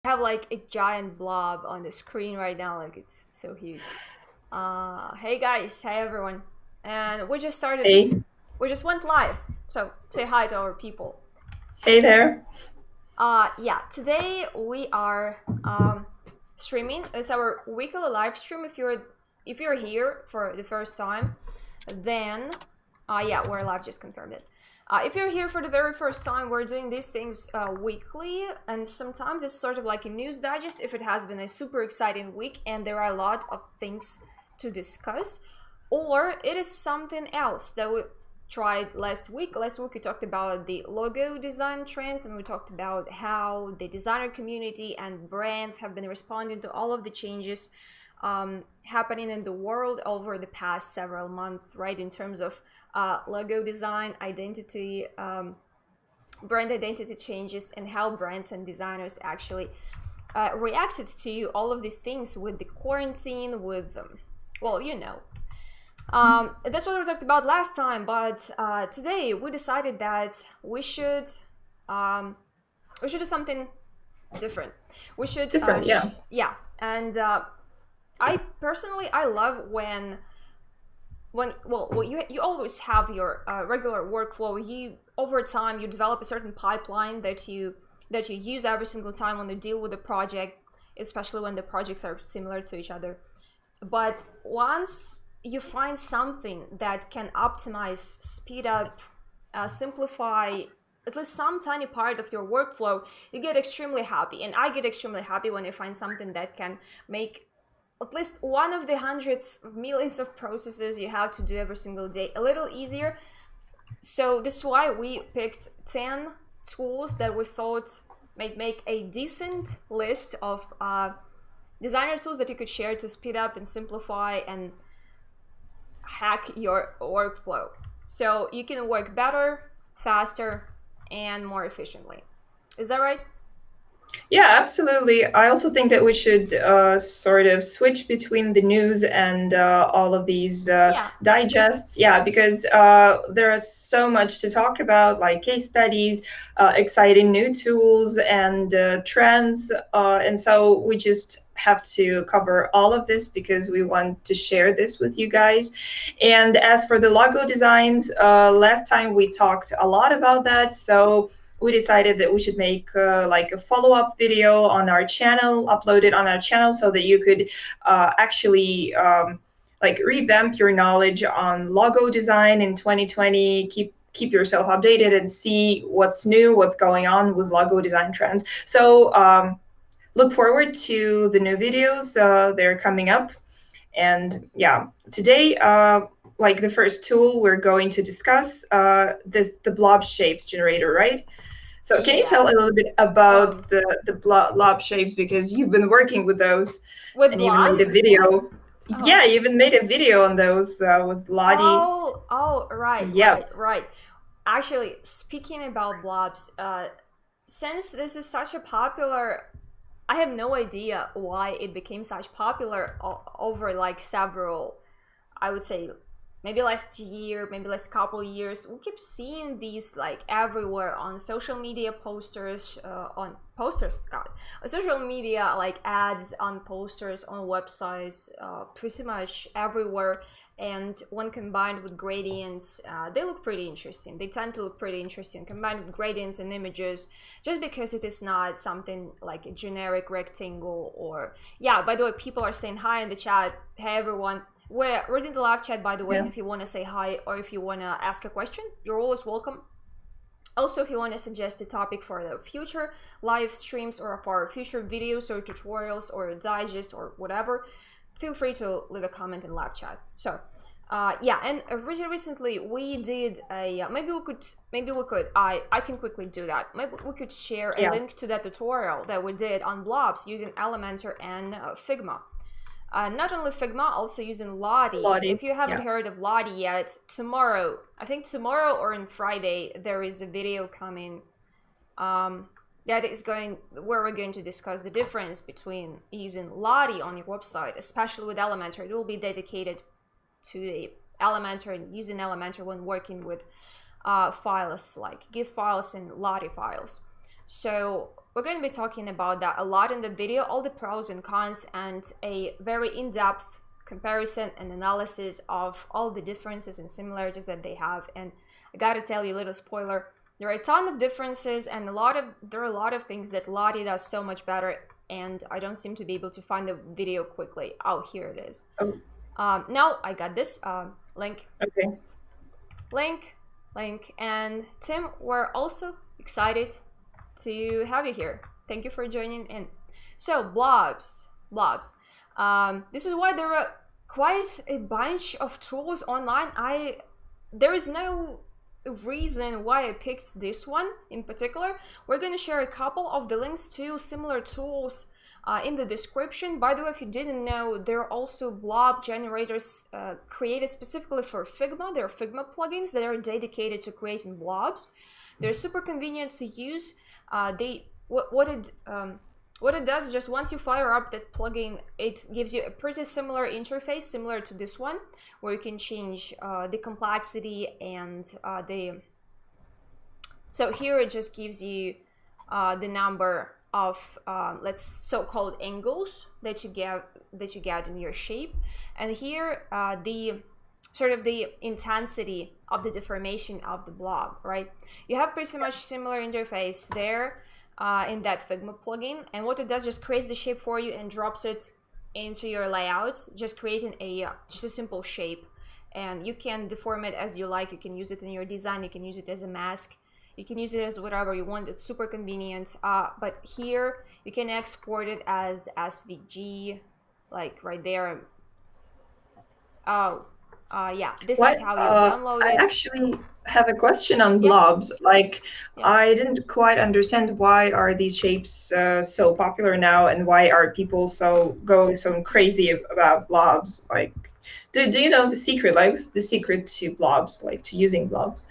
I have like a giant blob on the screen right now, like it's so huge. Hey guys, hey everyone. And we just started, Hey, we just went live. So say hi to our people. hey there. Yeah, today we are streaming. It's our weekly live stream. If you're here for the first time, then yeah, we're live, just confirmed it. If you're here for the very first time, we're doing these things weekly, and sometimes it's sort of like a news digest if it has been a super exciting week and there are a lot of things to discuss, or it is something else that we tried last week. Last week we talked about the logo design trends, and we talked about how the designer community and brands have been responding to all of the changes happening in the world over the past several months, right, in terms of logo design, identity, brand identity changes, and how brands and designers actually reacted to all of these things with the quarantine, with well, you know. That's what we talked about last time, but today we decided that we should do something different. We should Different, yeah. yeah, and I personally, I love when well you always have your regular workflow. You over time you develop a certain pipeline that you use every single time when you deal with a project, especially when the projects are similar to each other. But once you find something that can optimize, speed up, simplify at least some tiny part of your workflow, you get extremely happy. And I get extremely happy when I find something that can make at least one of the hundreds of millions of processes you have to do every single day a little easier. So this is why we picked 10 tools that we thought might make a decent list of designer tools that you could share to speed up and simplify and hack your workflow so you can work better, faster, and more efficiently. Is that right? Yeah, absolutely. I also think that we should sort of switch between the news and all of these Yeah. digests. Yeah, because there is so much to talk about, like case studies, exciting new tools, and trends. And so we just have to cover all of this because we want to share this with you guys. And as for the logo designs, last time we talked a lot about that. So we decided that we should make like a follow-up video on our channel, upload it on our channel so that you could actually like revamp your knowledge on logo design in 2020, keep yourself updated and see what's new, what's going on with logo design trends. So look forward to the new videos. They're coming up. And yeah, today, like the first tool we're going to discuss, the blob shapes generator, right? So can you Yeah. tell a little bit about the blob shapes, because you've been working with those With and even made a blobs? video. Oh. Yeah, you even made a video on those with Lottie. Oh, right, Yep. right. Actually, speaking about blobs, since this is such a popular, I have no idea why it became such popular over like several, I would say, maybe last year, maybe last couple years. We keep seeing these like everywhere on social media posters, on posters, God, on social media, like ads on posters, on websites, pretty much everywhere. And when combined with gradients, they look pretty interesting. They tend to look pretty interesting combined with gradients and images, just because it is not something like a generic rectangle. Or yeah, by the way, people are saying hi in the chat. Hey everyone, we're reading the live chat, by the way. Yeah. If you want to say hi or if you want to ask a question, you're always welcome. Also, if you want to suggest a topic for the future live streams or for future videos or tutorials or digest or whatever, feel free to leave a comment in live chat. So yeah, and really recently we did a maybe we could I can quickly do that. Maybe we could share a Yeah. link to that tutorial that we did on blobs using Elementor and Figma. Not only Figma, also using Lottie. Lottie. If you haven't Yeah. heard of Lottie yet, tomorrow, I think tomorrow or on Friday, there is a video coming that is where we're going to discuss the difference between using Lottie on your website, especially with Elementor. It will be dedicated to the Elementor and using Elementor when working with files like GIF files and Lottie files. So we're going to be talking about that a lot in the video, all the pros and cons, and a very in-depth comparison and analysis of all the differences and similarities that they have. And I gotta tell you a little spoiler, there are a ton of differences, and there are a lot of things that Lottie does so much better, and I don't seem to be able to find the video quickly. Oh, here it is. Oh. Now I got this link. Okay. Link, and Tim, we're also excited to have you here. Thank you for joining in. So blobs. This is why there are quite a bunch of tools online. There is no reason why I picked this one in particular. We're going to share a couple of the links to similar tools in the description. By the way, if you didn't know, there are also blob generators created specifically for Figma. There are Figma plugins that are dedicated to creating blobs. They're super convenient to use. What it does, just once you fire up that plugin, it gives you a pretty similar interface, similar to this one, where you can change the complexity and so here it just gives you the number of let's so-called angles that you get in your shape, and here the sort of the intensity of the deformation of the blob, right? You have pretty much similar interface there in that Figma plugin, and what it does, just creates the shape for you and drops it into your layouts, just creating just a simple shape, and you can deform it as you like. You can use it in your design, you can use it as a mask, you can use it as whatever you want. It's super convenient. But here you can export it as SVG, like right there. Yeah, this is how you download it. I actually have a question on blobs. Like, I didn't quite understand, why are these shapes so popular now, and why are people going so crazy about blobs? Like, do you know the secret? Like, the secret to blobs, like to using blobs?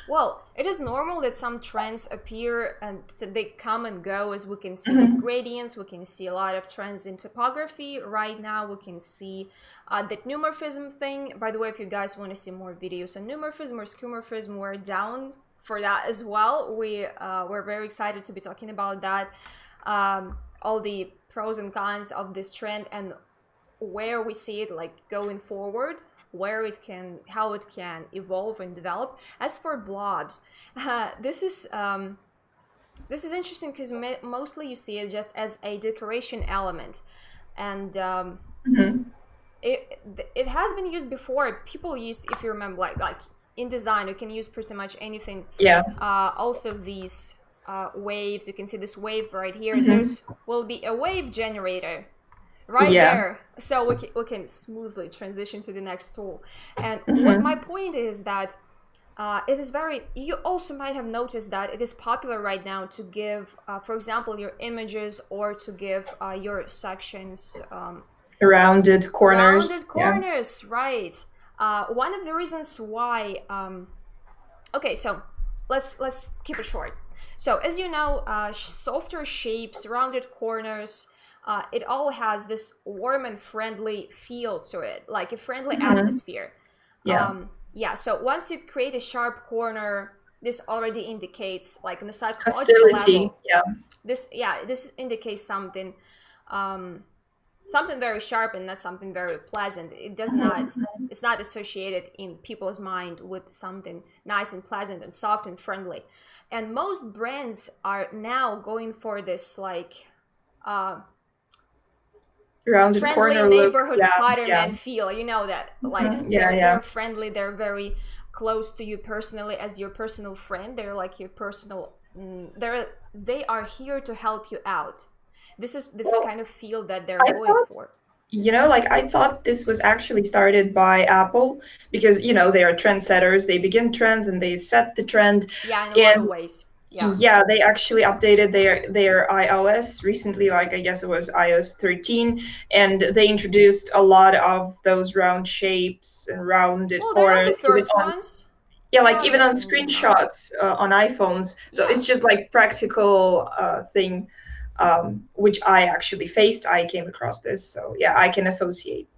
Well, it is normal that some trends appear and they come and go, as we can see with gradients. We can see a lot of trends in typography right now. We can see that neumorphism thing. By the way, if you guys want to see more videos on neumorphism or skeuomorphism, we're down for that as well. We're very excited to be talking about that, all the pros and cons of this trend, and where we see it like going forward, how it can evolve and develop. As for blobs, this is interesting because mostly you see it just as a decoration element, and it has been used before. People used, if you remember, like in design, you can use pretty much anything. Yeah. Also these waves, you can see this wave right here. There's will be a wave generator right there, so we can smoothly transition to the next tool. And what my point is that it is you also might have noticed that it is popular right now to give, for example, your images, or to give your sections rounded corners. Right. One of the reasons why okay, so let's keep it short. So as you know, softer shapes, rounded corners, it all has this warm and friendly feel to it, like a friendly atmosphere. So once you create a sharp corner, this already indicates, like on the psychological level, this indicates something very sharp, and not something very pleasant. It does not it's not associated in people's mind with something nice and pleasant and soft and friendly. And most brands are now going for this like rounded friendly corner neighborhood Spider-Man feel, you know, that like they're friendly, they're very close to you personally as your personal friend. They're like your personal they are here to help you out. This is the kind of feel that they're going for. You know, like, I thought this was actually started by Apple, because, you know, they are trendsetters. They begin trends and they set the trend. Yeah, in a lot of ways. Yeah, they actually updated their iOS recently, like I guess it was iOS 13, and they introduced a lot of those round shapes and rounded corners. They're not the first ones. Yeah, like even on screenshots on iPhones. So it's just like practical thing, which I actually faced. I came across this, so yeah, I can associate.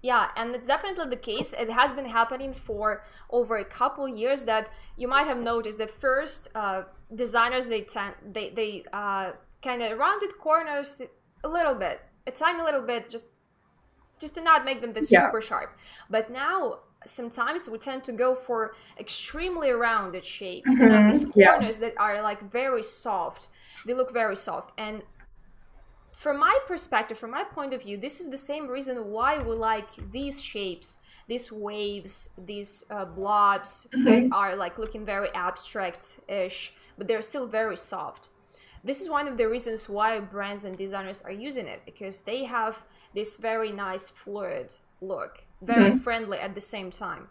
Yeah, and it's definitely the case. It has been happening for over a couple years. That you might have noticed that first designers, they kind of rounded corners a little bit, a tiny little bit, just to not make them super sharp. But now sometimes we tend to go for extremely rounded shapes. You know, these corners that are like very soft. They look very soft. And from my perspective, from my point of view, this is the same reason why we like these shapes, these waves, these blobs that are like looking very abstract-ish, but they're still very soft. This is one of the reasons why brands and designers are using it, because they have this very nice fluid look, very friendly at the same time.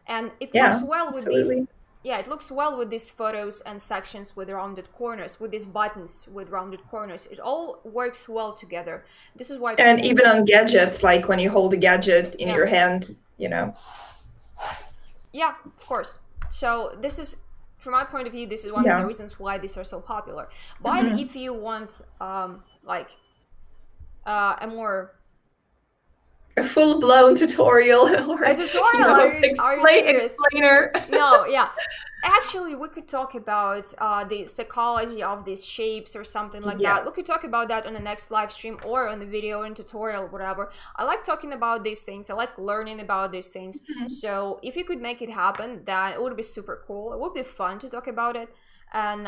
And it looks well with these. Yeah, it looks well with these photos and sections with rounded corners, with these buttons with rounded corners. It all works well together. This is why. And even on gadgets, like when you hold a gadget in your hand, you know. Yeah, of course. So this is, from my point of view, this is one of the reasons why these are so popular. But if you want, like, a more full-blown tutorial or a tutorial, explainer. No, yeah. Actually, we could talk about the psychology of these shapes or something like that. We could talk about that on the next live stream or on the video and tutorial, whatever. I like talking about these things. I like learning about these things. So if you could make it happen, then it would be super cool. It would be fun to talk about it. And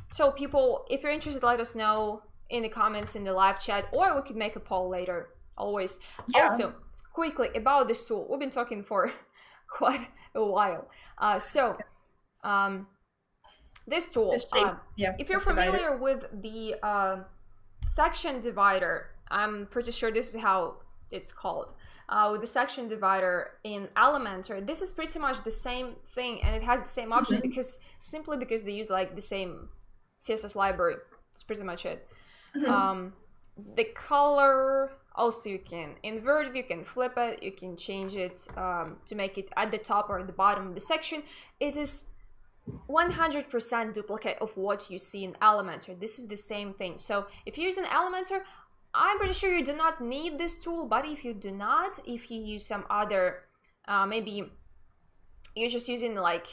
so people, if you're interested, let us know in the comments in the live chat, or we could make a poll later. Always. Also, quickly about this tool. We've been talking for quite a while. This tool, if you're familiar with the section divider, I'm pretty sure this is how it's called. With the section divider in Elementor, this is pretty much the same thing, and it has the same option because they use like the same CSS library. That's pretty much it. The color, also you can invert it, you can flip it, you can change it to make it at the top or at the bottom of the section. It is 100% duplicate of what you see in Elementor. This is the same thing. So if you use an Elementor, I'm pretty sure you do not need this tool, but if you do not, if you use some other, maybe you're just using like,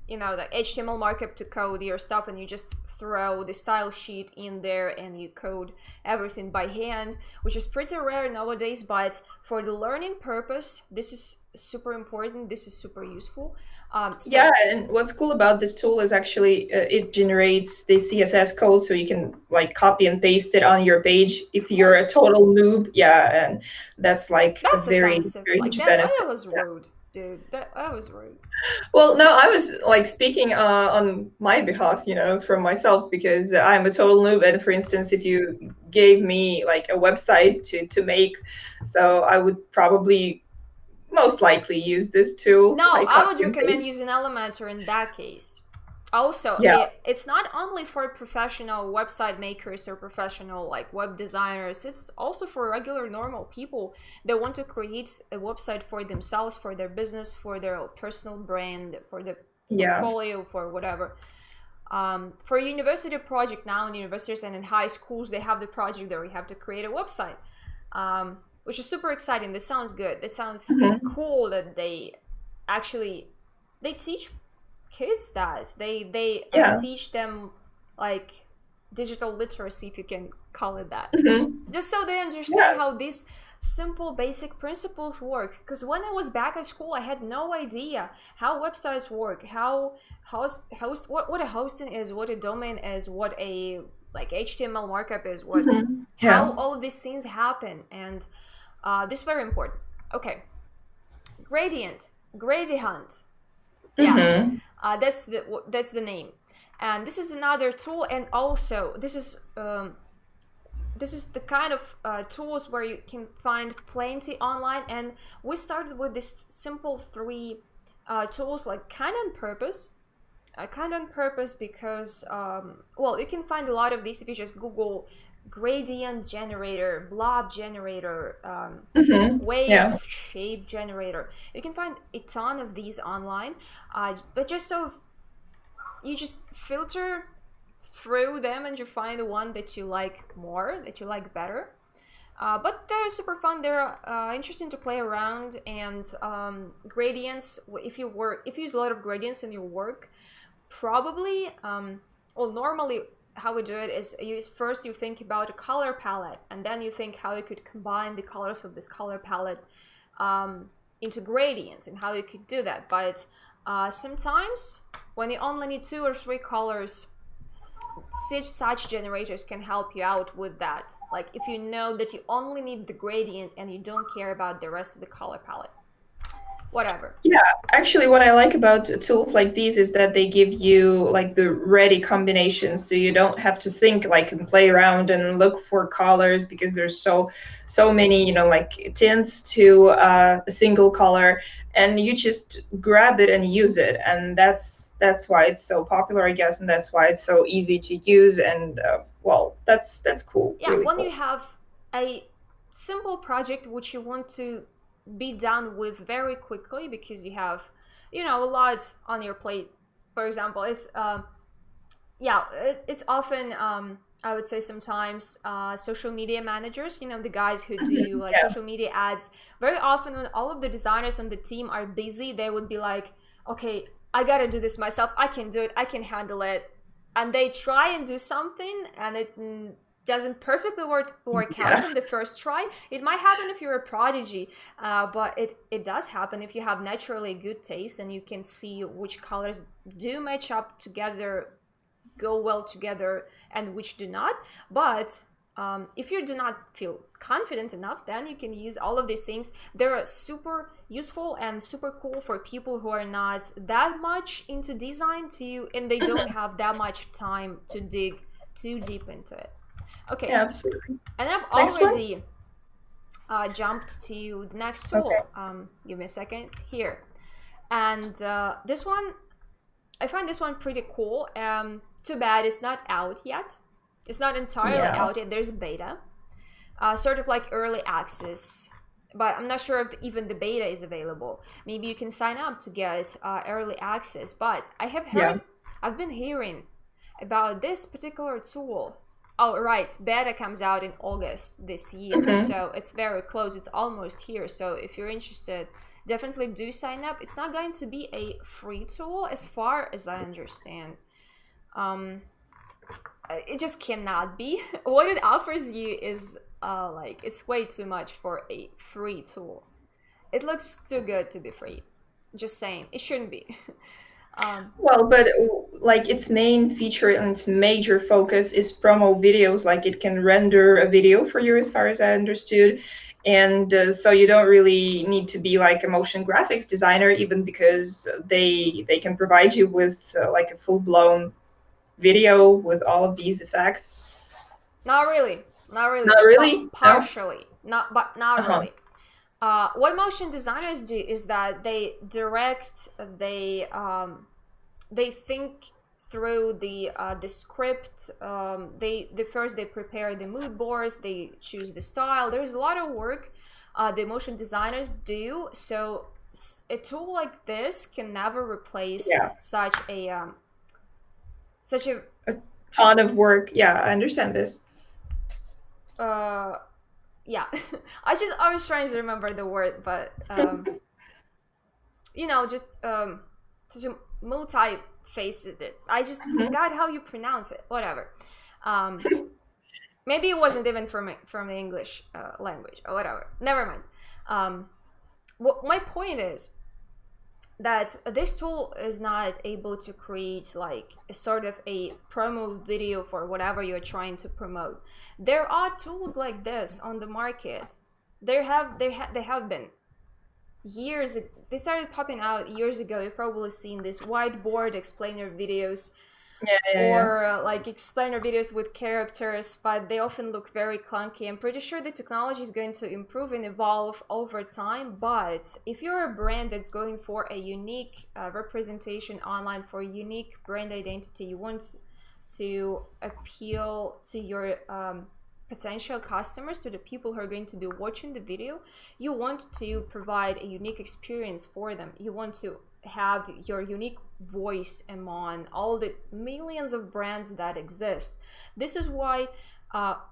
you know, the HTML markup to code your stuff, and you just throw the style sheet in there and you code everything by hand, which is pretty rare nowadays, but for the learning purpose, this is super important. This is super useful. And what's cool about this tool is actually it generates the CSS code, so you can like copy and paste it on your page if you're a total noob. And that's like a very huge benefit. That was rude. Dude, that was rude. Well, no, I was like speaking on my behalf, you know, from myself, because I'm a total noob. And for instance, if you gave me like a website to make, so I would probably most likely use this tool. No, I would recommend using Elementor in that case. Also, it's not only for professional website makers or professional like web designers. It's also for regular normal people that want to create a website for themselves, for their business, for their personal brand, for the portfolio, for whatever. For a university project now, in universities and in high schools, they have the project where you have to create a website, which is super exciting. This sounds good. It sounds cool that they teach kids that they teach them like digital literacy, if you can call it that, just so they understand how these simple basic principles work. Because when I was back at school, I had no idea how websites work, what a hosting is, what a domain is, what a like HTML markup is, what how all of these things happen, and this is very important. Okay, Gradihunt. That's the name, and this is another tool. And also this is the kind of tools where you can find plenty online, and we started with this simple 3 tools, like kind on purpose because well, you can find a lot of these if you just Google gradient generator, blob generator, wave shape generator. You can find a ton of these online, but just so you just filter through them and you find the one that you like more, that you like better. But they're super fun. They're interesting to play around, and gradients. If you use a lot of gradients in your work, probably. Well, normally how we do it is first you think about a color palette, and then you think how you could combine the colors of this color palette into gradients, and how you could do that. But sometimes when you only need 2 or 3 colors, such generators can help you out with that. Like if you know that you only need the gradient and you don't care about the rest of the color palette. Whatever. Yeah, actually what I like about tools like these is that they give you like the ready combinations, so you don't have to think like and play around and look for colors, because there's so many, you know, like tints to a single color, and you just grab it and use it. And that's why it's so popular, I guess, and that's why it's so easy to use. And well, that's cool. Yeah, really when cool. you have a simple project which you want to be done with very quickly because you have, you know, a lot on your plate. For example, it's it's often I would say sometimes social media managers, you know, the guys who do like social media ads. Very often when all of the designers on the team are busy, they would be like, okay, I gotta do this myself, I can do it, I can handle it, and they try and do something and it doesn't perfectly work out from the first try. It might happen if you're a prodigy, but it does happen if you have naturally good taste and you can see which colors do match up together, go well together, and which do not. But if you do not feel confident enough, then you can use all of these things. They're super useful and super cool for people who are not that much into design and they don't have that much time to dig too deep into it. Okay, yeah, absolutely. And I've already jumped to the next tool. Okay. Give me a second here. And this one, I find this one pretty cool. Too bad it's not out yet. It's not entirely out yet. There's a beta, sort of like early access. But I'm not sure if even the beta is available. Maybe you can sign up to get early access. But I have heard, I've been hearing about this particular tool. Oh, right, beta comes out in August this year, so it's very close, it's almost here. So if you're interested, definitely do sign up. It's not going to be a free tool as far as I understand. It just cannot be. What it offers you is like, it's way too much for a free tool. It looks too good to be free. Just saying, it shouldn't be. Well, but like its main feature and its major focus is promo videos. Like it can render a video for you, as far as I understood, and so you don't really need to be like a motion graphics designer, even, because they can provide you with like a full-blown video with all of these effects. Not really. Not really. Partially. No? Not really. What motion designers do is that they think through the script. They prepare the mood boards, they choose the style. There's a lot of work the motion designers do. So a tool like this can never replace such a ton of work. Yeah, I understand this. Yeah, I was trying to remember the word, but you know, just such a multi-faceted. I just forgot how you pronounce it. Whatever. Maybe it wasn't even from the English language or whatever. Never mind. What my point is that this tool is not able to create like a sort of a promo video for whatever you're trying to promote. There are tools like this on the market. They have been years. They started popping out years ago. You've probably seen this whiteboard explainer videos. Or like explainer videos with characters, but they often look very clunky. I'm pretty sure the technology is going to improve and evolve over time, but if you're a brand that's going for a unique representation online, for a unique brand identity, you want to appeal to your potential customers, to the people who are going to be watching the video, you want to provide a unique experience for them. You want to have your unique voice among all the millions of brands that exist. This is why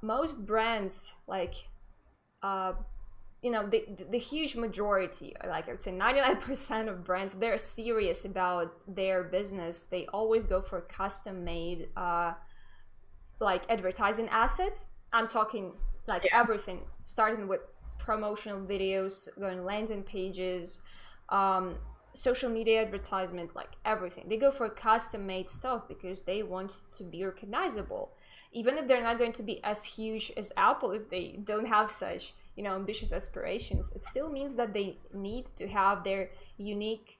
most brands, like you know, the huge majority, like I would say 99% of brands, they're serious about their business. They always go for custom made like advertising assets. I'm talking like everything, starting with promotional videos, going landing pages, social media advertisement, like everything. They go for custom made stuff because they want to be recognizable. Even if they're not going to be as huge as Apple, if they don't have such, you know, ambitious aspirations, it still means that they need to have their unique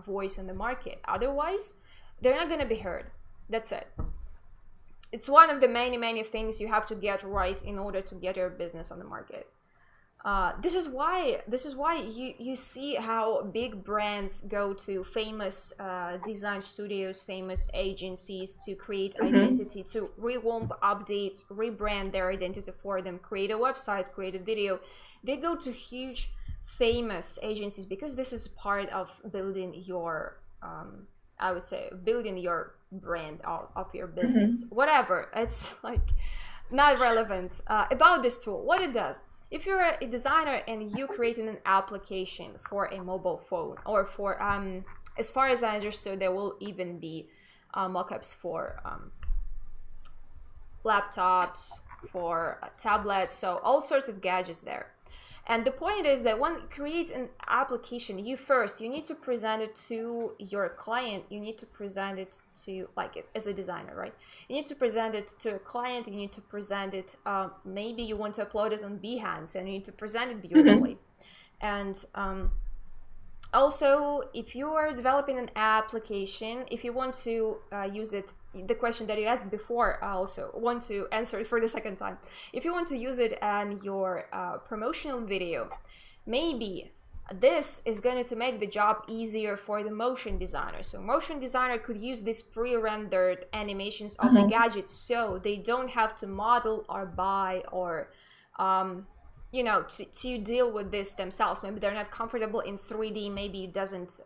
voice in the market. Otherwise, they're not going to be heard. That's it. It's one of the many things you have to get right in order to get your business on the market. This is why you see how big brands go to famous design studios, famous agencies to create identity, to revamp, update, rebrand their identity for them, create a website, create a video. They go to huge famous agencies because this is part of building your I would say building your brand of your business. Whatever, it's like not relevant. About this tool, what it does. If you're a designer and you creating an application for a mobile phone, or for as far as I understood, there will even be mockups for laptops, for tablets, so all sorts of gadgets there. And the point is that when you create an application, you need to present it to your client. You need to present it to, like, as a designer, right? You need to present it to a client. You need to present it, maybe you want to upload it on Behance, and you need to present it beautifully. And also, if you are developing an application, if you want to use it, the question that you asked before, I also want to answer it for the second time. If you want to use it in your promotional video, maybe this is going to make the job easier for the motion designer. So motion designer could use these pre-rendered animations of the gadgets, so they don't have to model or buy or you know, to deal with this themselves. Maybe they're not comfortable in 3D, maybe it doesn't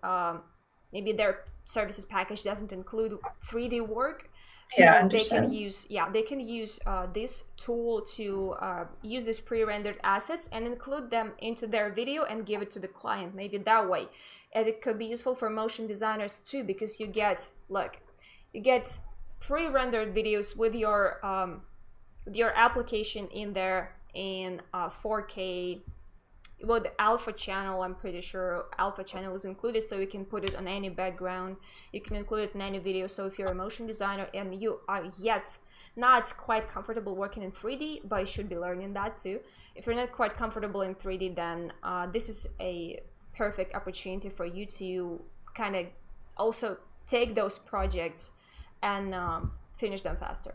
maybe their services package doesn't include 3D work, so they can use this tool to use these pre-rendered assets and include them into their video and give it to the client, maybe that way. And it could be useful for motion designers too, because you get pre-rendered videos with your application in there in 4K. Well, the alpha channel, I'm pretty sure alpha channel is included, so you can put it on any background. You can include it in any video. So if you're a motion designer and you are yet not quite comfortable working in 3D, but you should be learning that too. If you're not quite comfortable in 3D, then this is a perfect opportunity for you to kind of also take those projects and finish them faster.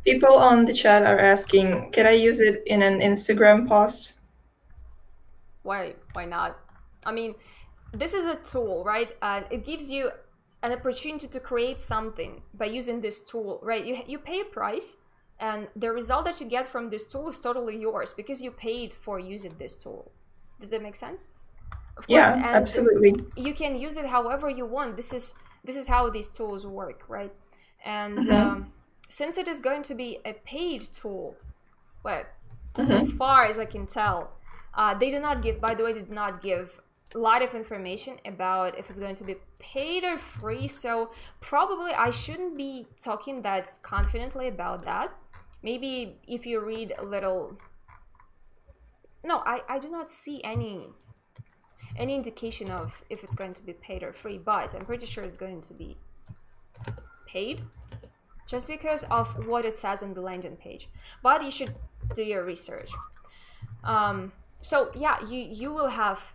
People on the chat are asking, can I use it in an Instagram post? Why not? I mean, this is a tool, right? It gives you an opportunity to create something by using this tool, right? You pay a price, and the result that you get from this tool is totally yours because you paid for using this tool. Does that make sense? Of course, yeah, absolutely. You can use it however you want. This is how these tools work, right? And since it is going to be a paid tool, well, as far as I can tell, they do not give, by the way, they do not give a lot of information about if it's going to be paid or free. So probably I shouldn't be talking that confidently about that. Maybe if you read a little, no, I do not see any indication of if it's going to be paid or free, but I'm pretty sure it's going to be paid just because of what it says on the landing page. But you should do your research. So yeah, you will have,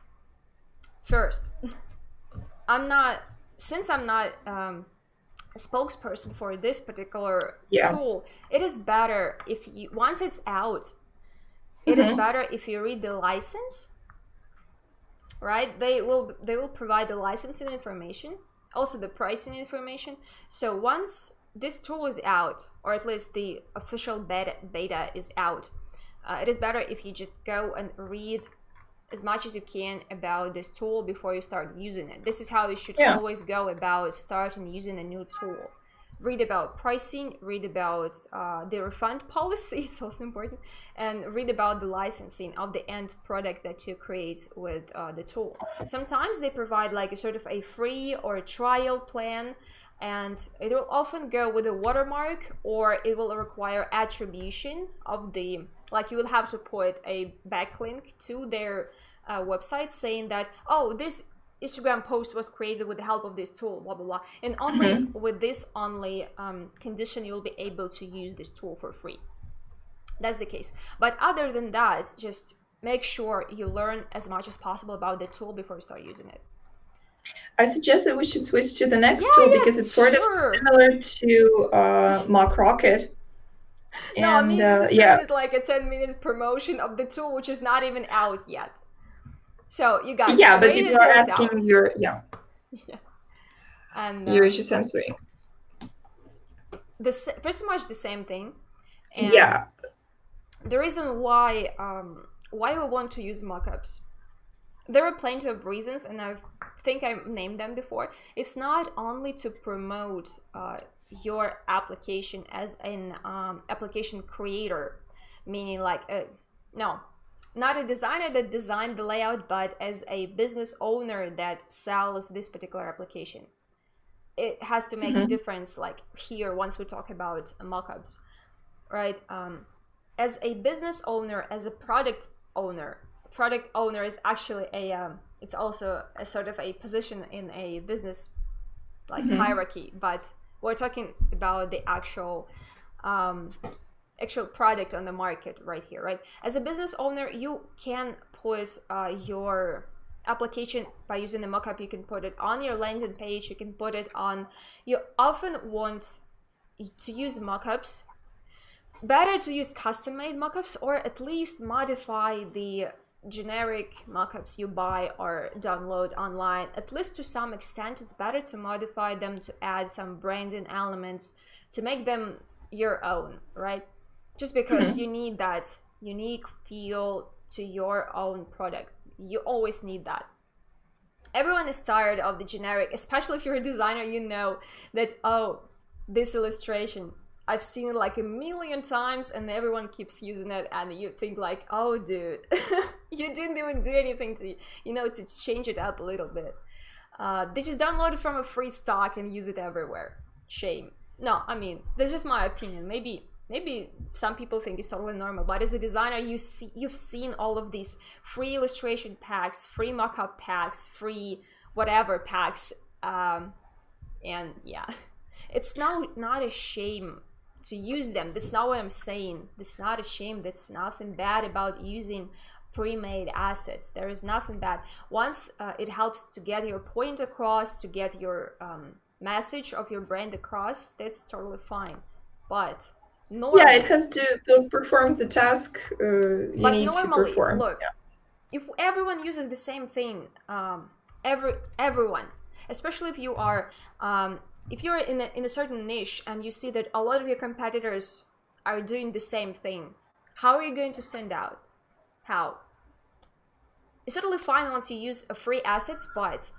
first, I'm not a spokesperson for this particular tool. It is better if you, once it's out, it is better if you read the license, right? They will provide the licensing information, also the pricing information. So once this tool is out, or at least the official beta is out, it is better if you just go and read as much as you can about this tool before you start using it. This is how you should always go about starting using a new tool. read about pricing, read about the refund policy, it's also important, and read about the licensing of the end product that you create with the tool. Sometimes they provide like a sort of a free or a trial plan, and it will often go with a watermark, or it will require attribution of the, like you will have to put a backlink to their website saying that, oh, this Instagram post was created with the help of this tool, blah blah blah, and only with this only condition you'll be able to use this tool for free. That's the case. But other than that, just make sure you learn as much as possible about the tool before you start using it. I suggest that we should switch to the next tool, because it's sort of similar to MockRocket. No, I mean, this is turned like a 10-minute promotion of the tool, which is not even out yet. So you guys, but people are asking your and your sensory. Pretty much the same thing. And the reason why we want to use mockups, there are plenty of reasons, and I think I named them before. It's not only to promote your application as an application creator, meaning like not a designer that designed the layout, but as a business owner that sells this particular application. It has to make a difference, like here, once we talk about mockups, right? As a business owner, as a product owner is actually it's also a sort of a position in a business like hierarchy, but we're talking about the actual product on the market right here, right? As a business owner, you can put your application by using the mockup. You can put it on your landing page, you can put it on, you often want to use mockups. Better to use custom-made mockups, or at least modify the generic mockups you buy or download online. At least to some extent, it's better to modify them, to add some branding elements, to make them your own, right? Just because you need that unique feel to your own product. You always need that. Everyone is tired of the generic, especially if you're a designer. You know that, oh, this illustration, I've seen it like a million times and everyone keeps using it, and you think like, oh dude, you didn't even do anything to, to change it up a little bit. They just download it from a free stock and use it everywhere. Shame. No, I mean, this is my opinion. Maybe some people think it's totally normal, but as a designer, you've seen all of these free illustration packs, free mockup packs, free whatever packs, and yeah, it's not a shame to use them. That's not what I'm saying. It's not a shame. That's nothing bad about using pre-made assets. There is nothing bad. Once it helps to get your point across, to get your message of your brand across, that's totally fine. But normally, it has to perform the task you need to perform. Look, if everyone uses the same thing, everyone, especially if you are if you're in a certain niche and you see that a lot of your competitors are doing the same thing, how are you going to stand out? How? It's totally fine once you use free assets, but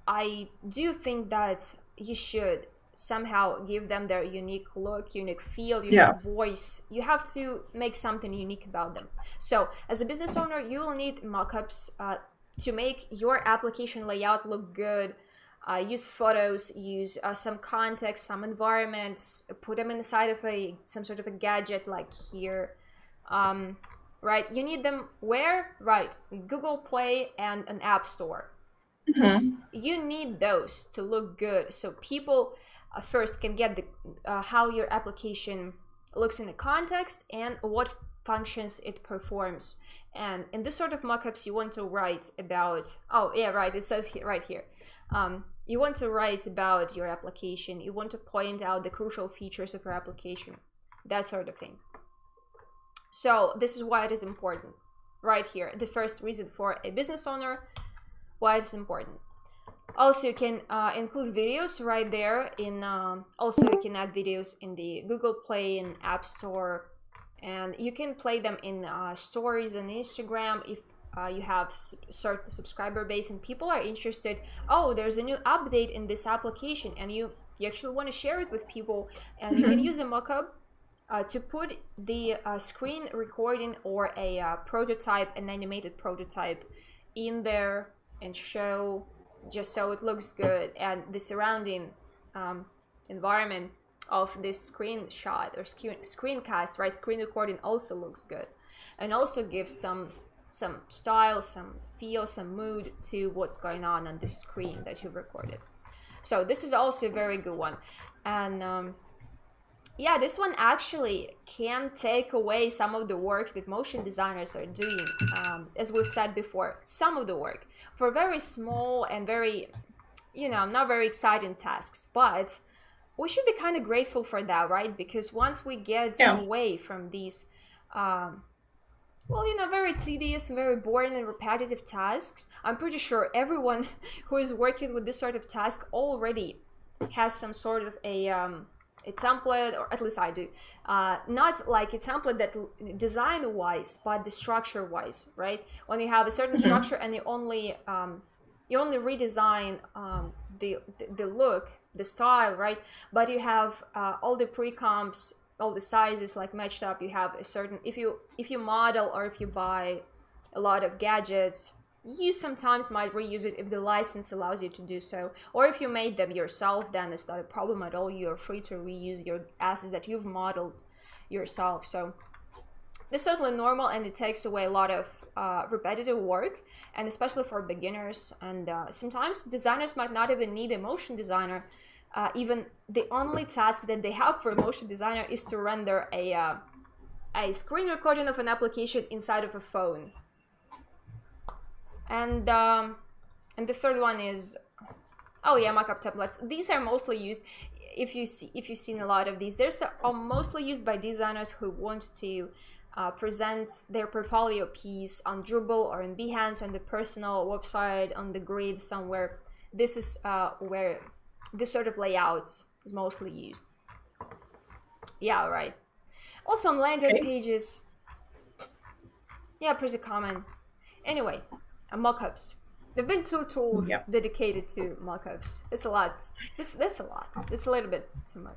I do think that you should somehow give them their unique look, unique feel, unique voice. You have to make something unique about them. So as a business owner, you will need mockups to make your application layout look good. Use photos, use some context, some environments, put them inside of some sort of a gadget like here, right? You need them where? Right, Google Play and an app store. You need those to look good, so people first can get the how your application looks in the context and what functions it performs. And in this sort of mockups, you want to write about, it says here, right here. You want to write about your application. You want to point out the crucial features of your application, that sort of thing. So this is why it is important, right here. The first reason for a business owner, why it's important. Also, you can include videos right there. Also, you can add videos in the Google Play and App Store, and you can play them in stories on Instagram if you have certain subscriber base and people are interested. Oh, there's a new update in this application, and you you actually want to share it with people, and you can use a mockup to put the screen recording or a prototype, an animated prototype in there and show, just so it looks good, and the surrounding environment of this screenshot or screencast, right, screen recording also looks good, and also gives some style, some feel, some mood to what's going on the screen that you've recorded. So this is also a very good one. And yeah, this one actually can take away some of the work that motion designers are doing. As we've said before, some of the work for very small and very, not very exciting tasks. But we should be kind of grateful for that, right? Because once we get away from these, very tedious and very boring and repetitive tasks, I'm pretty sure everyone who is working with this sort of task already has some sort of a template, or at least I do, not like a template that design wise, but the structure wise, right? When you have a certain structure and you only redesign the look, the style, right? But you have all the pre-comps, all the sizes like matched up. You have a certain, if you model or if you buy a lot of gadgets, you sometimes might reuse it if the license allows you to do so, or if you made them yourself, then it's not a problem at all. You're free to reuse your assets that you've modeled yourself. So it's totally normal, and it takes away a lot of repetitive work, and especially for beginners. And sometimes designers might not even need a motion designer. Even the only task that they have for a motion designer is to render a screen recording of an application inside of a phone. And the third one is, mockup templates. These are mostly used, if you've seen a lot of these, are mostly used by designers who want to present their portfolio piece on Drupal or in Behance, on the personal website, on the grid somewhere. This is where this sort of layouts is mostly used. Yeah, right. Also on landing pages. Yeah, pretty common. Anyway, mockups. There've been 2 tools dedicated to mockups. It's a lot. That's a lot. It's a little bit too much.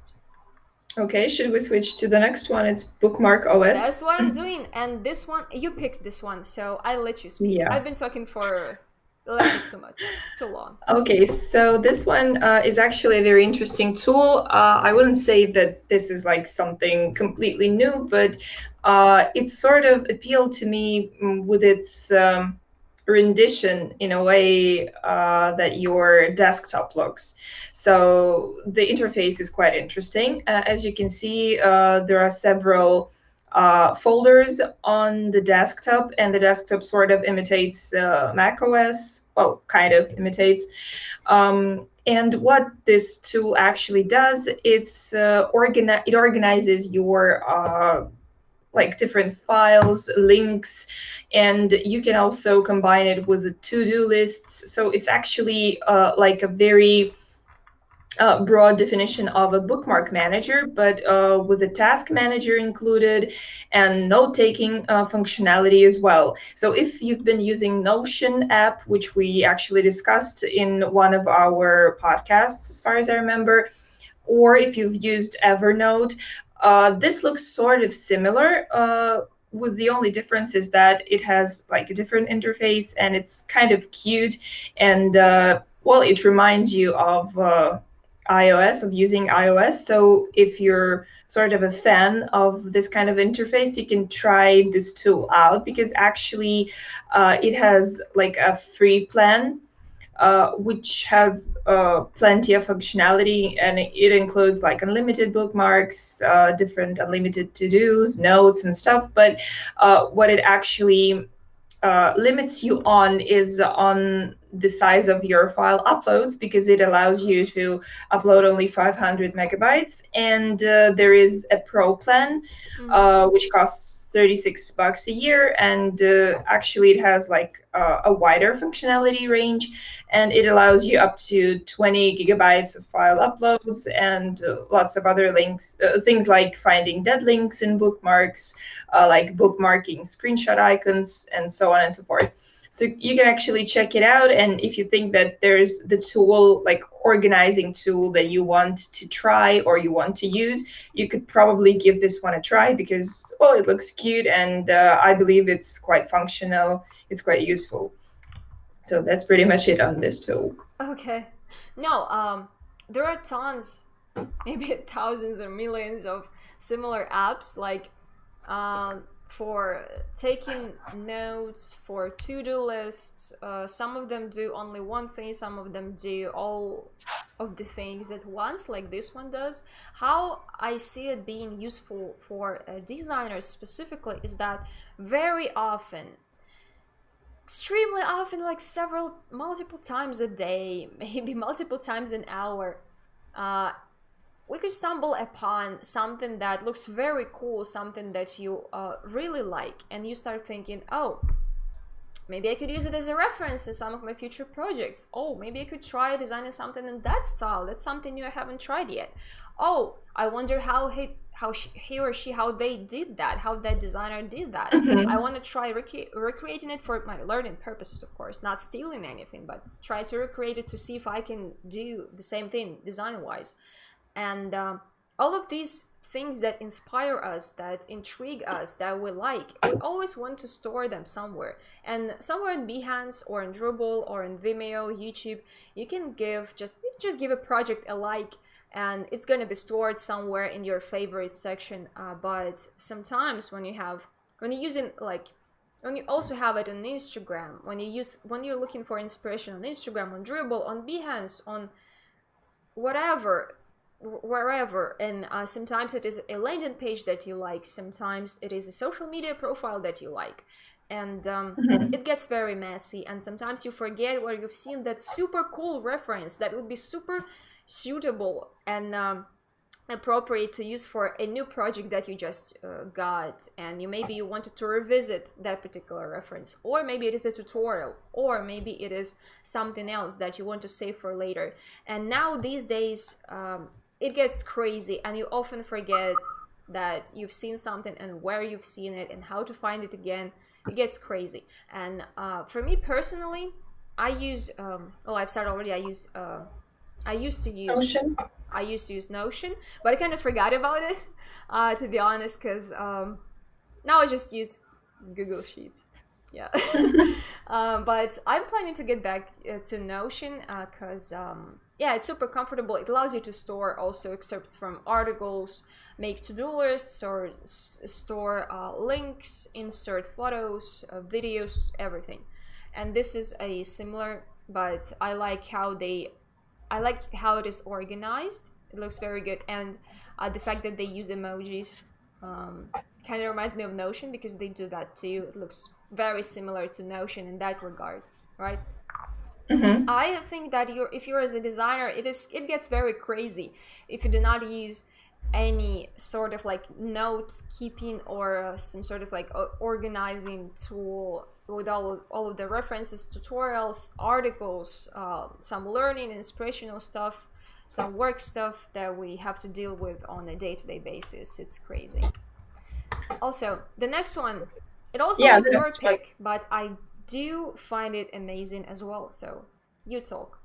Okay, should we switch to the next one? It's Bookmark OS. That's what I'm doing. And this one, you picked this one, so I'll let you speak. I've been talking for a little bit too long. Okay, so this one is actually a very interesting tool. I wouldn't say that this is like something completely new, but it sort of appealed to me with its rendition in a way that your desktop looks. So the interface is quite interesting. As you can see, there are several folders on the desktop, and the desktop sort of imitates Mac OS. Well, kind of imitates. And what this tool actually does, it organizes your like different files, links, and you can also combine it with the to-do lists. So it's actually like a very broad definition of a bookmark manager, but with a task manager included and note-taking functionality as well. So if you've been using Notion app, which we actually discussed in one of our podcasts, as far as I remember, or if you've used Evernote, this looks sort of similar, with the only difference is that it has like a different interface, and it's kind of cute, and it reminds you of iOS, of using iOS. So if you're sort of a fan of this kind of interface, you can try this tool out, because actually it has like a free plan, which has plenty of functionality, and it includes like unlimited bookmarks, different unlimited to-dos, notes, and stuff. But what it actually limits you on is on the size of your file uploads, because it allows you to upload only 500 megabytes. And there is a pro plan, which costs $36 a year, and actually it has like a wider functionality range, and it allows you up to 20 gigabytes of file uploads, and lots of other links, things like finding dead links in bookmarks, like bookmarking screenshot icons, and so on and so forth. So you can actually check it out, and if you think that there's the tool, like organizing tool that you want to try or you want to use, you could probably give this one a try because, well, it looks cute, and I believe it's quite functional. It's quite useful. So that's pretty much it on this tool. Okay. No, there are tons, maybe thousands or millions of similar apps, like for taking notes, for to-do lists. Some of them do only one thing, some of them do all of the things at once, like this one does. How I see it being useful for designers specifically is that very often, extremely often, like multiple times a day, maybe multiple times an hour, we could stumble upon something that looks very cool, something that you really like, and you start thinking, oh, maybe I could use it as a reference in some of my future projects. Oh, maybe I could try designing something in that style. That's something new I haven't tried yet. Oh, I wonder how he or she, how they did that, how that designer did that. I want to try recreating it for my learning purposes, of course, not stealing anything, but try to recreate it to see if I can do the same thing design-wise. And all of these things that inspire us, that intrigue us, that we like, we always want to store them somewhere. And somewhere in Behance or in Drupal or in Vimeo, YouTube, you can just give a project a like, and it's going to be stored somewhere in your favorite section. But sometimes when you also have it on Instagram, when you're looking for inspiration on Instagram, on Drupal, on Behance, on wherever, and sometimes it is a landing page that you like, sometimes it is a social media profile that you like, and it gets very messy, and sometimes you forget where you've seen that super cool reference that would be super suitable and appropriate to use for a new project that you just got, and maybe you wanted to revisit that particular reference, or maybe it is a tutorial, or maybe it is something else that you want to save for later. And now these days it gets crazy, and you often forget that you've seen something and where you've seen it and how to find it again. It gets crazy. And for me personally, I use I've started already. I used to use Notion, but I kind of forgot about it, to be honest, because now I just use Google Sheets. Yeah. But I'm planning to get back to Notion because, it's super comfortable. It allows you to store also excerpts from articles, make to-do lists, or store links, insert photos, videos, everything. And this is a similar, but I like how it is organized. It looks very good, and the fact that they use emojis kind of reminds me of Notion, because they do that too. It looks very similar to Notion in that regard, right? I think that if you're as a designer, it gets very crazy if you do not use any sort of like note keeping or some sort of like organizing tool with all of the references, tutorials, articles, some learning, inspirational stuff, some work stuff that we have to deal with on a day-to-day basis. It's crazy. Also, the next one, it also is your pick, but I do find it amazing as well. So you talk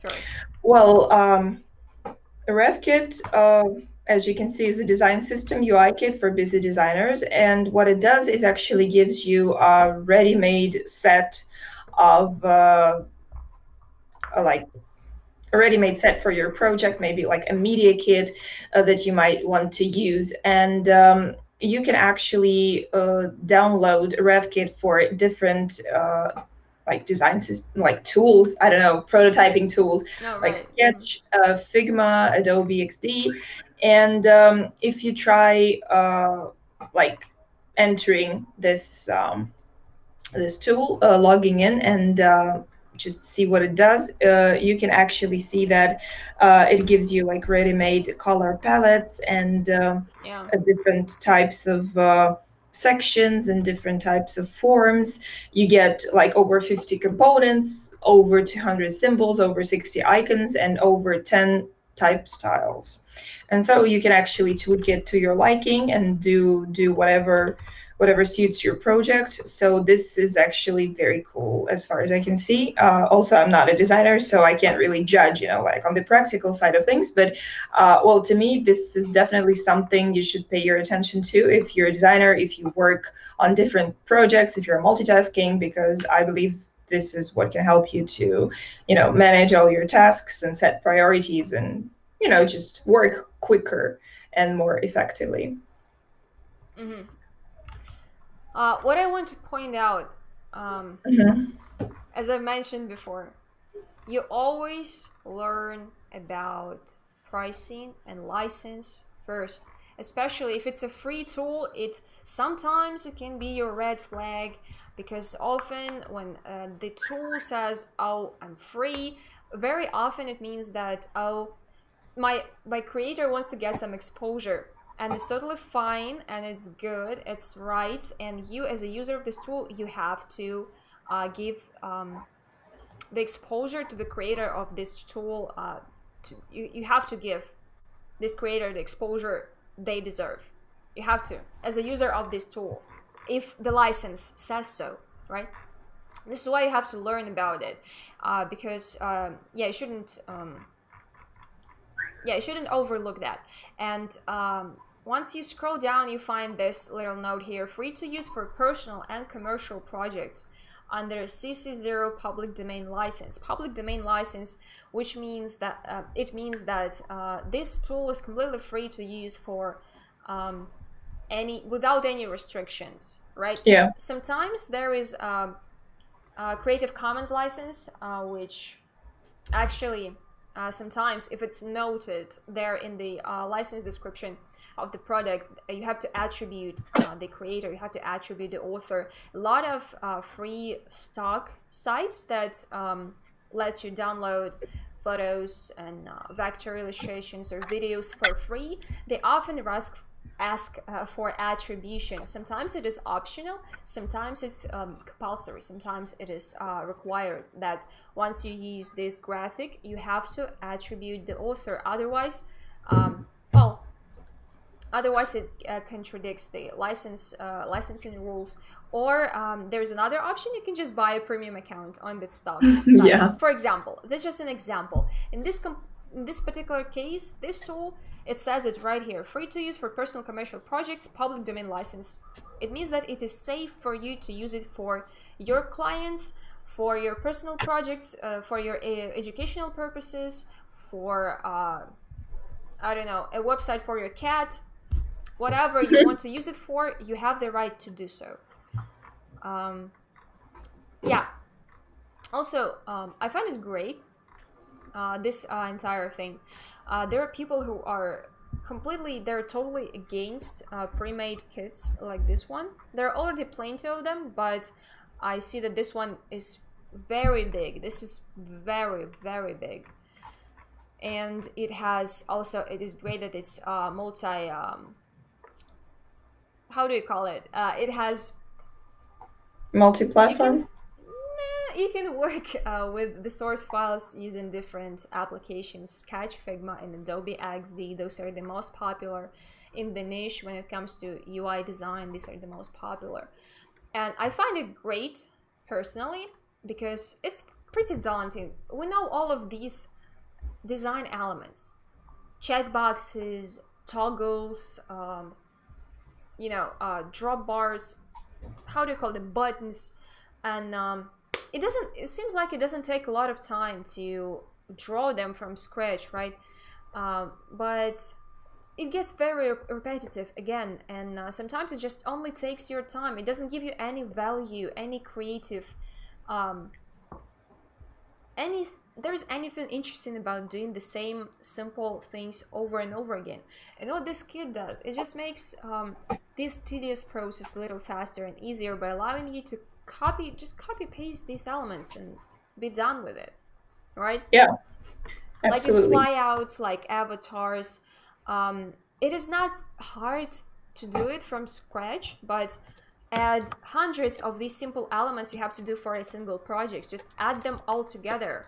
first. Well, RevKit, as you can see, is a design system UI kit for busy designers. And what it does is actually gives you a ready-made set of like a ready-made set for your project, maybe like a media kit that you might want to use. And you can actually download RevKit for different like design system, like tools, I don't know, prototyping tools, like Sketch, Figma, Adobe XD. And if you try like entering this this tool, logging in and just see what it does, you can actually see that it gives you like ready-made color palettes and different types of sections and different types of forms. You get like over 50 components, over 200 symbols, over 60 icons, and over 10 type styles. And so you can actually tweak it to your liking and do whatever whatever suits your project. So this is actually very cool as far as I can see. Also, I'm not a designer, so I can't really judge, like on the practical side of things. But well, to me, this is definitely something you should pay your attention to if you're a designer, if you work on different projects, if you're multitasking, because I believe this is what can help you to, manage all your tasks and set priorities and, just work quicker and more effectively. Mm-hmm. What I want to point out, as I mentioned before, you always learn about pricing and license first, especially if it's a free tool. Sometimes it can be your red flag, because often when the tool says, oh, I'm free, very often it means that, oh, my creator wants to get some exposure, and it's totally fine and it's good, it's right, and you as a user of this tool, you have to give the exposure to the creator of this tool. You have to give this creator the exposure they deserve. You have to, as a user of this tool, if the license says so, right? This is why you have to learn about it, because you shouldn't overlook that. And once you scroll down, you find this little note here: free to use for personal and commercial projects under CC0 public domain license. Public domain license, which means that this tool is completely free to use for without any restrictions, right? Yeah. Sometimes there is a Creative Commons license, which actually sometimes, if it's noted there in the license description of the product, you have to attribute the creator, you have to attribute the author. A lot of free stock sites that let you download photos and vector illustrations or videos for free, they often ask for attribution. Sometimes it is optional, sometimes it's compulsory, sometimes it is required that once you use this graphic, you have to attribute the author. Otherwise, it contradicts the licensing rules. Or there's another option: you can just buy a premium account on the stock site. Yeah. For example, this is just an example. In this particular case, this tool, it says it right here: free to use for personal commercial projects, public domain license. It means that it is safe for you to use it for your clients, for your personal projects, for your educational purposes, for I don't know, a website for your cat, whatever you want to use it for, you have the right to do so. Also, I find it great, this entire thing. There are people who are they're totally against pre-made kits like this one. There are already plenty of them, but I see that this one is very big. This is very, very big. And it is great that it's multi, how do you call it? It has multi-platform. You can work with the source files using different applications: Sketch, Figma, and Adobe XD. Those are the most popular in the niche when it comes to UI design. These are the most popular. And I find it great, personally, because it's pretty daunting. We know all of these design elements: checkboxes, toggles, drop bars, how do you call them, buttons, and it seems like it doesn't take a lot of time to draw them from scratch, right? But it gets very repetitive again, and sometimes it just only takes your time. It doesn't give you any value, any creative there's anything interesting about doing the same simple things over and over again. And what this kit does, it just makes this tedious process a little faster and easier by allowing you to copy paste these elements and be done with it, right? Yeah, absolutely. Like it's flyouts, like avatars. It is not hard to do it from scratch, but add hundreds of these simple elements you have to do for a single project. Just add them all together,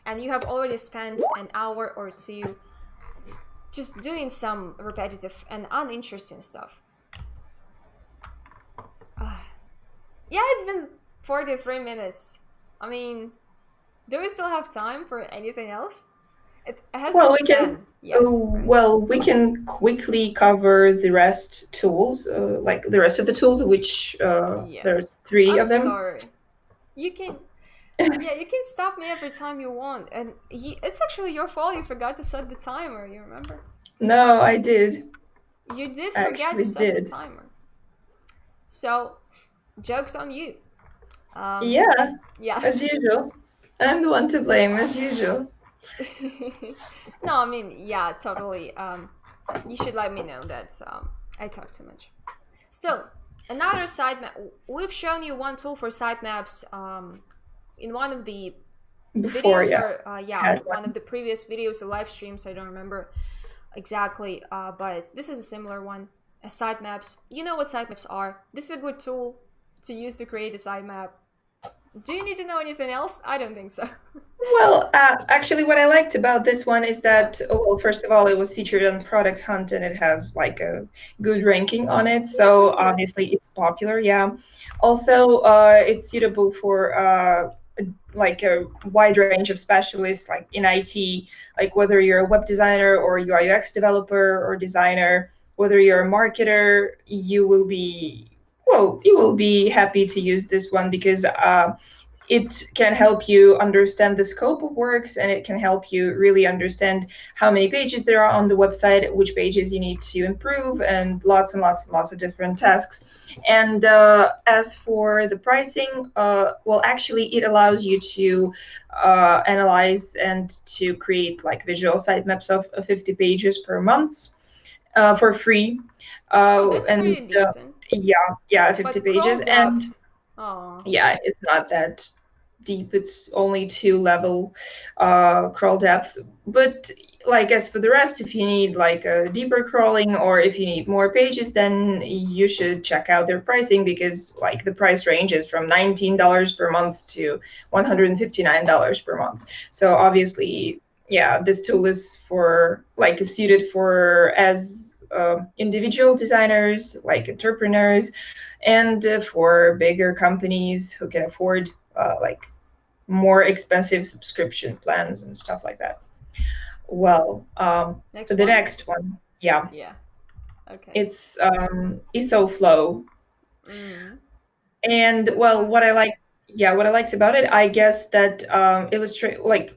and you have already spent an hour or two just doing some repetitive and uninteresting stuff. Yeah, it's been 43 minutes. I mean, do we still have time for anything else? It has Well, been we 10 can. yet, right? Well, we can quickly cover the rest tools, like the rest of the tools, which Yeah. there's 3 I'm of them. sorry. You can, yeah, you can stop me every time you want, and it's actually your fault. You forgot to set the timer. You remember? No, I did. You did I forget to actually set the did. timer. So, joke's on you. Yeah, Yeah. as usual. I'm the one to blame, as usual. No, I mean, yeah, totally. You should let me know that I talk too much. So, another sitemap. We've shown you one tool for sitemaps in one of the Before, videos, yeah, or had one one. of the previous videos or live streams. I don't remember exactly, but this is a similar one. Sitemaps. You know what sitemaps are. This is a good tool to use to create a sitemap. Do you need to know anything else? I don't think so. Well, actually, what I liked about this one is Yeah. that, well, first of all, it was featured on Product Hunt and it has like a good ranking on it. Yeah, So pretty good. obviously it's popular, yeah. Also, it's suitable for like a wide range of specialists, like in IT, like whether you're a web designer or UI UX developer or designer, whether you're a marketer, you will be happy to use this one because it can help you understand the scope of works, and it can help you really understand how many pages there are on the website, which pages you need to improve, and lots and lots and lots of different tasks. And as for the pricing, well, actually, it allows you to analyze and to create like visual sitemaps of 50 pages per month for free. Oh, that's And pretty decent. yeah, 50 But pages. crawl And depth. Oh. yeah, it's not that deep. It's only 2 level crawl depth. But like as for the rest, if you need like a deeper crawling or if you need more pages, then you should check out their pricing because like the price range is from $19 per month to $159 per month. So obviously, yeah, this tool is for like suited for as individual designers, like entrepreneurs, and for bigger companies who can afford like more expensive subscription plans and stuff like that. Well, Next the one? next one, yeah, Yeah. Okay. it's IsoFlow. Mm. And What's well, that? what I liked about it, I guess that illustrate like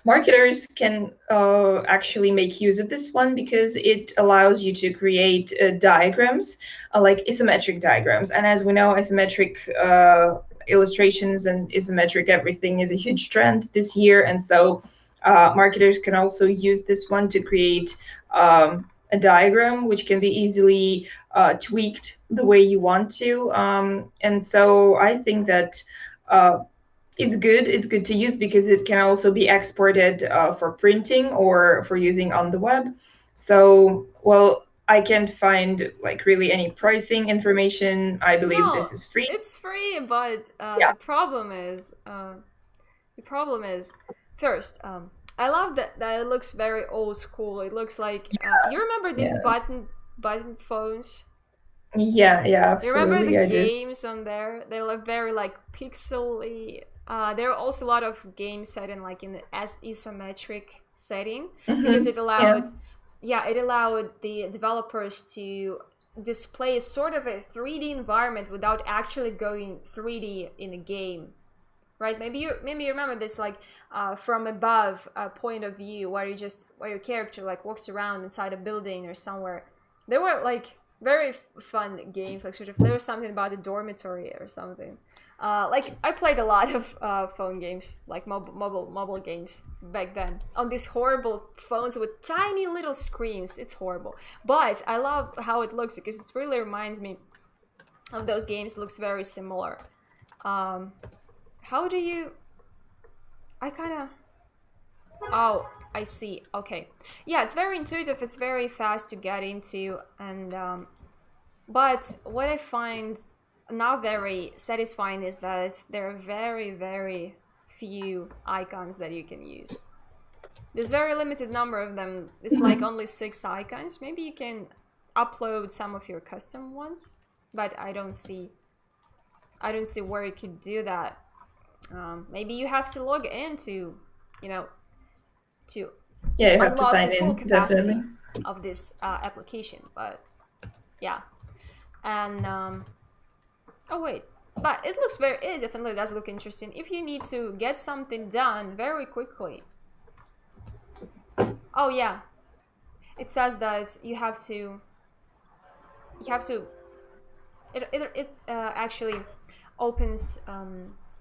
marketers can actually make use of this one because it allows you to create diagrams, like isometric diagrams. And as we know, isometric illustrations and isometric everything is a huge trend this year. And so marketers can also use this one to create a diagram, which can be easily tweaked the way you want to. And so I think that it's good. It's good to use because it can also be exported for printing or for using on the web. So, well, I can't find like really any pricing information. I believe No, this is free. it's free, but Yeah. the problem is, first, I love that it looks very old school. It looks like you remember these Yeah. button phones? Yeah. Yeah. You remember the Absolutely, I do. games on there? They look very like pixely. There are also a lot of games set in like in the isometric setting because Mm-hmm. it Yeah. allowed, yeah, it allowed the developers to display sort of a 3D environment without actually going 3D in a game, right? Maybe you remember this like from above point of view where where your character like walks around inside a building or somewhere. There were like very fun games, like sort of there was something about a dormitory or something. Like I played a lot of phone games, like mobile games back then on these horrible phones with tiny little screens. It's horrible, but I love how it looks because it really reminds me of those games. It looks very similar. How do you? I kind of. Oh, I see. Okay, yeah, it's very intuitive. It's very fast to get into, and but what I find not very satisfying is that there are very few icons that you can use. There's very limited number of them. It's like Mm-hmm. only 6 icons. Maybe you can upload some of your custom ones, but I don't see I don't see where you could do that. Maybe you have to log in to, you know, to Yeah, you have to unlock sign the full in, capacity definitely. of this application. But yeah, and oh wait, but it definitely does look interesting. If you need to get something done very quickly. Oh yeah, it says that you have to. It actually opens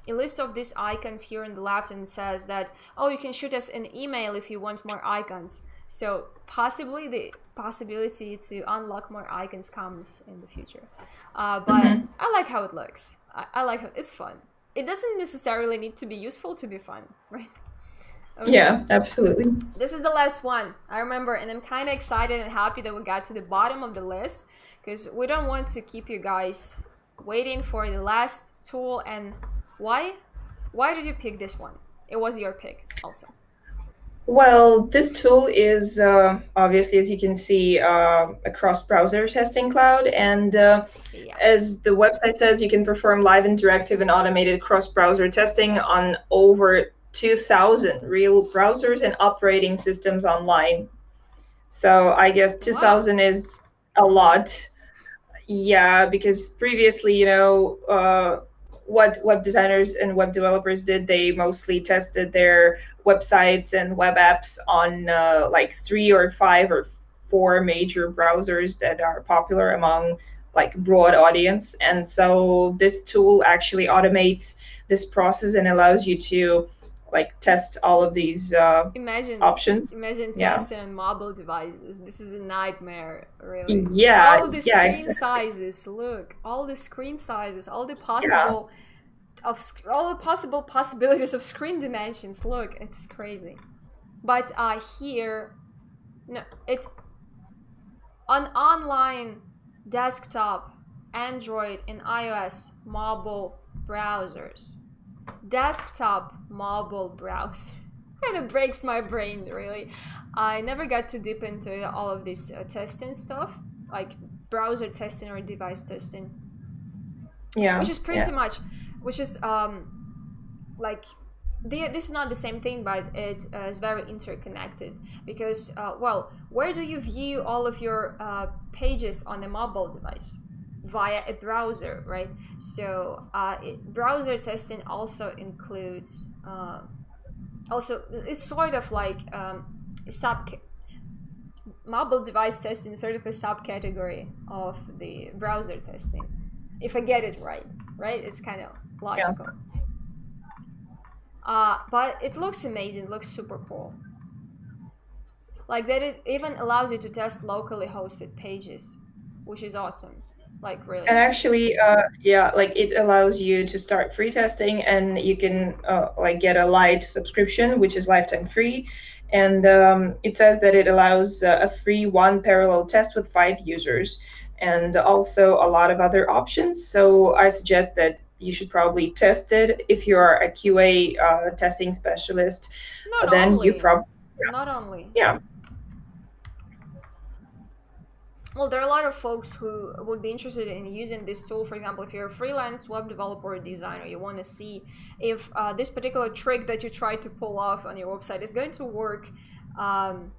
a list of these icons here on the left and says that, oh, you can shoot us an email if you want more icons. So possibly the possibility to unlock more icons comes in the future. But I like how it looks. I like how it's fun. It doesn't necessarily need to be useful to be fun, right? Okay. Yeah, absolutely. This is the last one, I remember, and I'm kind of excited and happy that we got to the bottom of the list, because we don't want to keep you guys waiting for the last tool. And why did you pick this one? It was your pick also. Well, this tool is obviously, as you can see, a cross-browser testing cloud, and as the website says, you can perform live, interactive, and automated cross-browser testing on over 2,000 real browsers and operating systems online. So I guess 2,000 is a lot. Yeah, because previously, you know, what web designers and web developers did, they mostly tested their websites and web apps on like 3 or 5 or 4 major browsers that are popular among like broad audience. And so this tool actually automates this process and allows you to like test all of these options. Imagine testing on mobile devices. This is a nightmare, really. Yeah. All the screen sizes. Look, all the screen sizes, all the possible possibilities of screen dimensions. Look, it's crazy. But here, no, it's on online desktop, Android, and iOS mobile browsers. Desktop mobile browser. Kind of breaks my brain, really. I never got too deep into all of this testing stuff, like browser testing or device testing. Yeah. Which is pretty much, which is like, this is not the same thing, but it is very interconnected, because well, where do you view all of your pages on a mobile device? Via a browser, right? So browser testing also includes it's sort of like mobile device testing is sort of a subcategory of the browser testing, if I get it right? It's kind of logical. But it looks amazing. It looks super cool. Like that, it even allows you to test locally hosted pages, which is awesome. Like, really. And actually, yeah, like it allows you to start free testing, and you can like get a light subscription, which is lifetime free. And it says that it allows a free 1 parallel test with 5 users, and also a lot of other options. So I suggest that you should probably test it if you are a QA testing specialist. Not only. Yeah. Well, there are a lot of folks who would be interested in using this tool. For example, if you're a freelance web developer or designer, you want to see if this particular trick that you try to pull off on your website is going to work on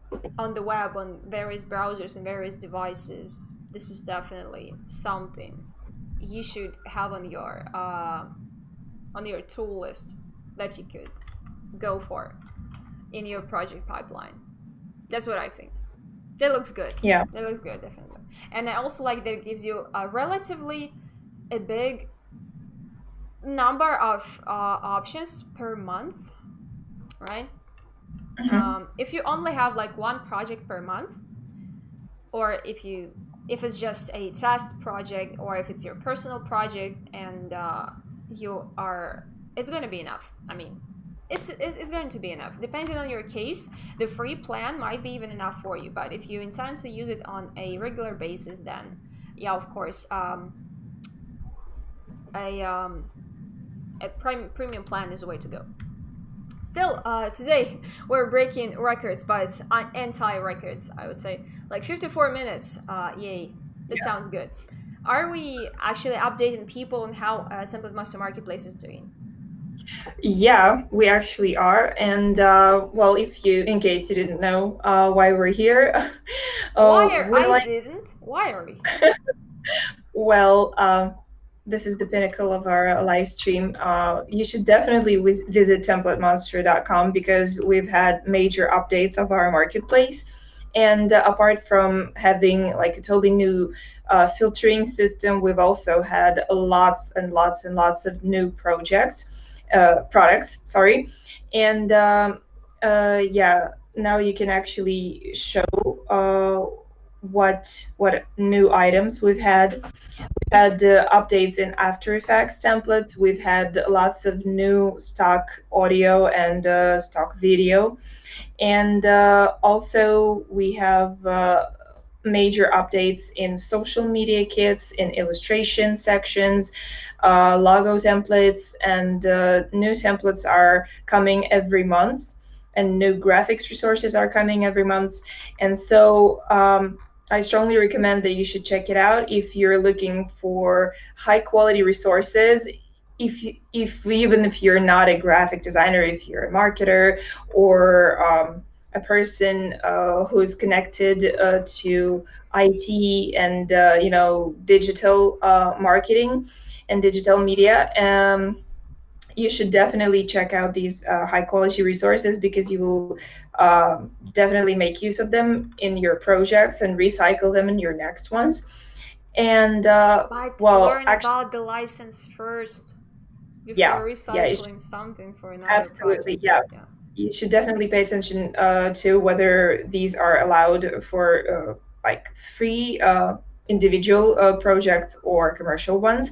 the web, on various browsers and various devices. This is definitely something you should have on your tool list that you could go for in your project pipeline. That's what I think. That looks good. Yeah. That looks good, definitely. And I also like that it gives you a big number of options per month, right? If you only have like 1 project per month, or if it's just a test project, or if it's your personal project, and it's going to be enough. I mean, it's going to be enough. Depending on your case, the free plan might be even enough for you. But if you intend to use it on a regular basis, then yeah, of course, a premium plan is the way to go. Still, today we're breaking records, but anti-records, I would say. Like 54 minutes, yay, that sounds good. are we actually updating people on how TemplateMonster Marketplace is doing? Yeah, we actually are. And well, in case you didn't know why we're here, I didn't. Why are we? Well, this is the pinnacle of our live stream. You should definitely visit TemplateMonster.com because we've had major updates of our marketplace. And apart from having like a totally new filtering system, we've also had lots and lots and lots of new products. Sorry, and yeah, now you can actually show what new items we've had. Had updates in After Effects templates. We've had lots of new stock audio and stock video. And also we have major updates in social media kits, in illustration sections, logo templates, and new templates are coming every month, and new graphics resources are coming every month. And so I strongly recommend that you should check it out if you're looking for high quality resources. Even if you're not a graphic designer, if you're a marketer or a person who's connected to IT and digital marketing and digital media, you should definitely check out these high quality resources because you will definitely make use of them in your projects and recycle them in your next ones. And But well, learn about the license first before recycling something for another absolutely, project. yeah. You should definitely pay attention to whether these are allowed for like free individual projects or commercial ones.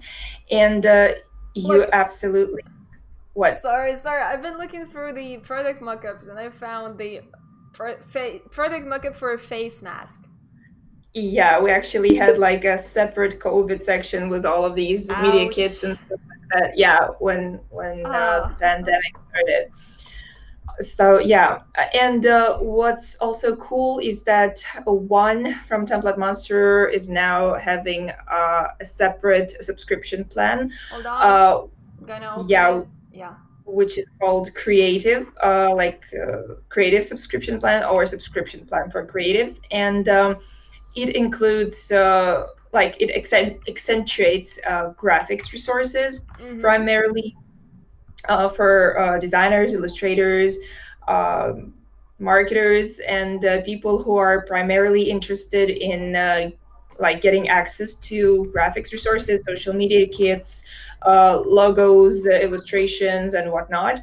And you Look, absolutely what? Sorry. I've been looking through the product mockups and I found the product mockup for a face mask. Yeah, we actually had like a separate COVID section with all of these media kits and stuff like that. Yeah, when the pandemic started. So yeah, and what's also cool is that one from TemplateMonster is now having a separate subscription plan. Hold on. Gonna open it. Yeah. Which is called Creative, Creative subscription plan or subscription plan for creatives, and it includes it accentuates graphics resources primarily for designers, illustrators, marketers, and people who are primarily interested in getting access to graphics resources, social media kits, logos, illustrations, and whatnot.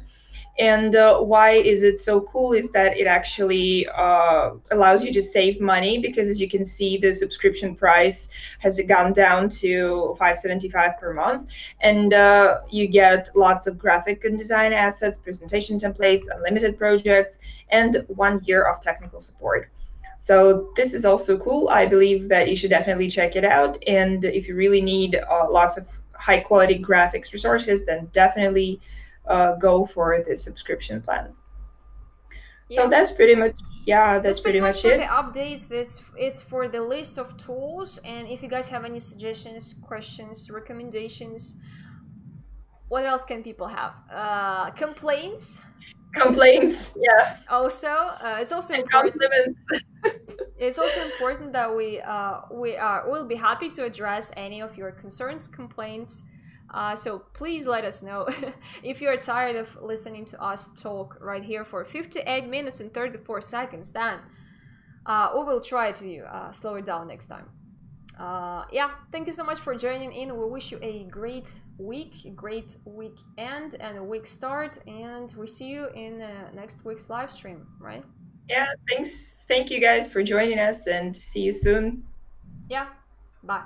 And why is it so cool is that it actually allows you to save money because, as you can see, the subscription price has gone down to $5.75 per month, and you get lots of graphic and design assets, presentation templates, unlimited projects, and 1 year of technical support. So this is also cool. I believe that you should definitely check it out, and if you really need lots of high quality graphics resources, then definitely go for the subscription plan. So that's pretty much that's pretty much for it. the updates. It's for the list of tools, and if you guys have any suggestions, questions, recommendations, what else can people have? Complaints, yeah. Also, it's also important. It's also important that we'll be happy to address any of your concerns, complaints. So please let us know if you're tired of listening to us talk right here for 58 minutes and 34 seconds. Then we will try to slow it down next time. Yeah, thank you so much for joining in. We wish you a great week, a great weekend, and a week start. And we see you in next week's live stream, right? Yeah, thanks. Thank you guys for joining us, and see you soon. Yeah, bye.